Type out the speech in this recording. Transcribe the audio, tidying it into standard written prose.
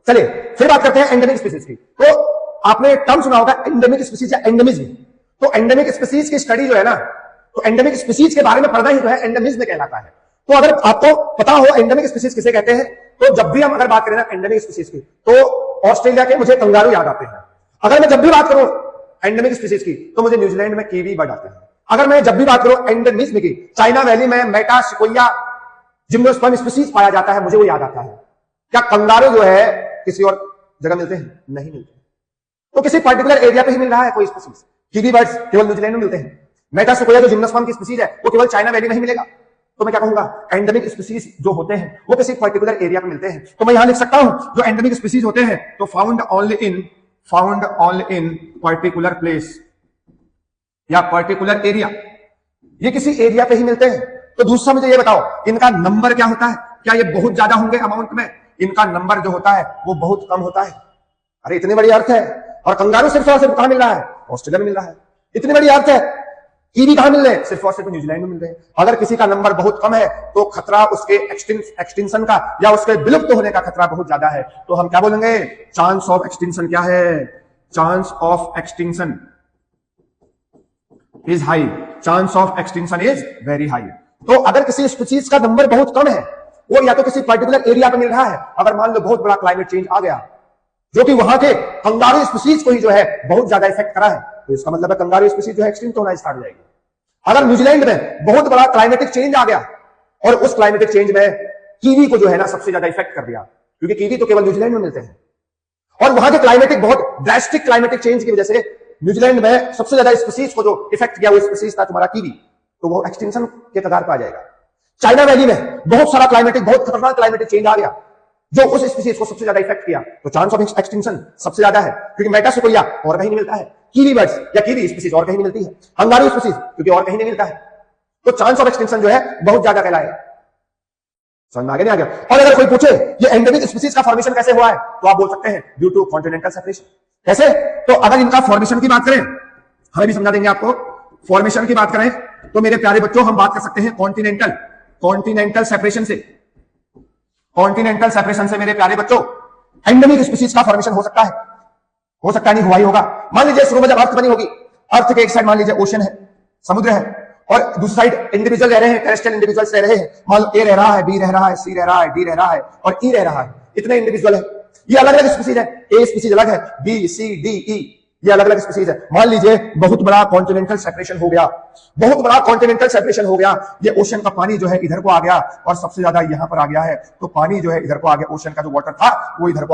चलिए फिर बात करते हैं एंडेमिक स्पीसीज की। तो आपने टर्म सुना होगा एंडेमिक स्पीसीज या एंडेमिज्म। तो एंडेमिक स्पीसीज की स्टडी जो है ना, तो एंडेमिक स्पीसीज के बारे में पढ़ना ही जो है एंडेमिज्म कहलाता है। तो अगर आपको पता हो एंडेमिक स्पीसीज किसे कहते हैं, तो जब भी हम अगर बात करें ना एंडेमिक स्पीसीज की, तो ऑस्ट्रेलिया के मुझे कंगारू याद आते हैं। अगर मैं जब भी बात करूं एंडेमिक स्पीसीज की, तो मुझे न्यूजीलैंड में कीवी बर्ड आते हैं। अगर मैं जब भी बात करूं एंडेमिज्म की, चाइना वैली में मेटा सिकोया जिम्नोस्पर्म स्पीसीज पाया जाता है, मुझे वो याद आता है। क्या कंगारू जो है किसी और जगह मिलते हैं? नहीं मिलते। तो किसी पर्टिकुलर एरिया पे ही मिल रहा है कोई स्पीसीज। कीवी बर्ड्स केवल न्यूजीलैंड में मिलते हैं। मेटा सिकोया जो जिम्नोस्पर्म की स्पीसीज है वो केवल चाइना वैली में ही मिलेगा। तो मैं क्या कहूंगा, एंडेमिक स्पीसीज जो होते हैं वो किसी पर्टिकुलर एरिया में मिलते हैं। तो मैं यहां लिख सकता हूं जो एंडेमिक स्पीसीज होते हैं तो found only in particular place या पर्टिकुलर एरिया, ये किसी एरिया पे ही मिलते हैं। तो दूसरा मुझे ये बताओ इनका नंबर क्या होता है? क्या ये बहुत ज्यादा होंगे अमाउंट में? इनका नंबर जो होता है वो बहुत कम होता है। अरे इतनी बड़ी अर्थ है। और कंगारू सिर्फ और सिर्फ कहां मिल रहा है? ऑस्ट्रेलिया में मिल रहा है। इतनी बड़ी अर्थ है। कीवी कहां मिल रहे हैं? सिर्फ और सिर्फ न्यूजीलैंड में मिल रहे हैं। अगर किसी का नंबर बहुत कम है तो खतरा उसके एक्सटिंक्शन का या उसके विलुप्त होने का खतरा बहुत ज्यादा है। तो हम क्या बोलेंगे? चांस ऑफ एक्सटिंक्शन क्या है? Chance of extinction is high. Chance of extinction is very high. तो अगर किसी स्पीसीज का नंबर बहुत कम है, वो या तो किसी पर्टिकुलर एरिया पे मिल रहा है, अगर मान लो बहुत बड़ा क्लाइमेट चेंज आ गया जो कि वहां के कंगारू स्पीसीज को ही जो है बहुत ज्यादा इफेक्ट करा है, तो इसका मतलब है कंगारू स्पीसीज जो है एक्सटिंक्ट होना स्टार्ट हो जाएगी। अगर न्यूजीलैंड में बहुत बड़ा क्लाइमेटिक चेंज आ गया और उस क्लाइमेटिक चेंज में कीवी को जो है ना सबसे ज्यादा इफेक्ट कर दिया, क्योंकि कीवी तो केवल न्यूजीलैंड में मिलते हैं, और वहां के क्लाइमेटिक बहुत ड्रास्टिक क्लाइमेटिक चेंज की वजह से न्यूजीलैंड में सबसे ज्यादा स्पीसीज को जो इफेक्ट किया वो स्पीसीज था तुम्हारा कीवी, तो वो एक्सटिंक्शन के कगार पर आ जाएगा। चाइना वैली में बहुत सारा क्लाइमेटिक बहुत खतरनाक क्लाइमेटिक चेंज आ गया जो उस स्पीसीज को सबसे ज्यादा इफेक्ट किया, तो चांस ऑफ एक्सटिंक्शन सबसे ज्यादा है, क्योंकि मेटा सिकोया और कहीं नहीं मिलता है, कीवी बर्ड्स या कीवी स्पीसीज और कहीं नहीं मिलती है, कंगारू स्पीसीज क्योंकि और कहीं नहीं मिलता है, तो चांस ऑफ एक्सटिंक्शन जो है बहुत ज्यादा कहलाएगा। समझ में आगे नहीं आ गया? और अगर कोई पूछे ये एंडेमिक स्पीसीज का फॉर्मेशन कैसे हुआ है, तो आप बोल सकते हैं ड्यू टू कॉन्टिनेंटल सेपरेशन। कैसे? तो अगर इनका फॉर्मेशन की बात करें, हमें भी समझा देंगे आपको। फॉर्मेशन की बात करें तो मेरे प्यारे बच्चों हम बात कर सकते हैं कॉन्टिनेंटल सेपरेशन से। कॉन्टिनेंटल सेपरेशन से मेरे प्यारे बच्चों एंडेमिक स्पीसीज का फॉर्मेशन हो सकता है नहीं हुआ ही होगा। मान लीजिए शुरू में जब अर्थ बनी होगी, अर्थ के एक साइड मान लीजिए ओशन है, समुद्र है, और दूसरी साइड इंडिविजुअल रह रहे हैं, टेरेस्ट्रियल इंडिविजुअल्स रह रहे हैं। मान लो ए रह रहा है, बी रह रहा है, सी रह रहा है, डी रह रहा है और ई रह रहा है। इतने इंडिविजुअल है, ये अलग अलग स्पीसीज है। ए स्पीसीज अलग है, बी सी डी ई ये अलग अलग स्पीसीज है। मान लीजिए बहुत बड़ा कॉन्टिनेंटल सेपरेशन हो गया, ये ओशन का पानी जो है इधर को आ गया और सबसे ज्यादा यहां पर आ गया है, तो पानी जो है इधर को आ गया, ओशन का जो वाटर था वो इधर को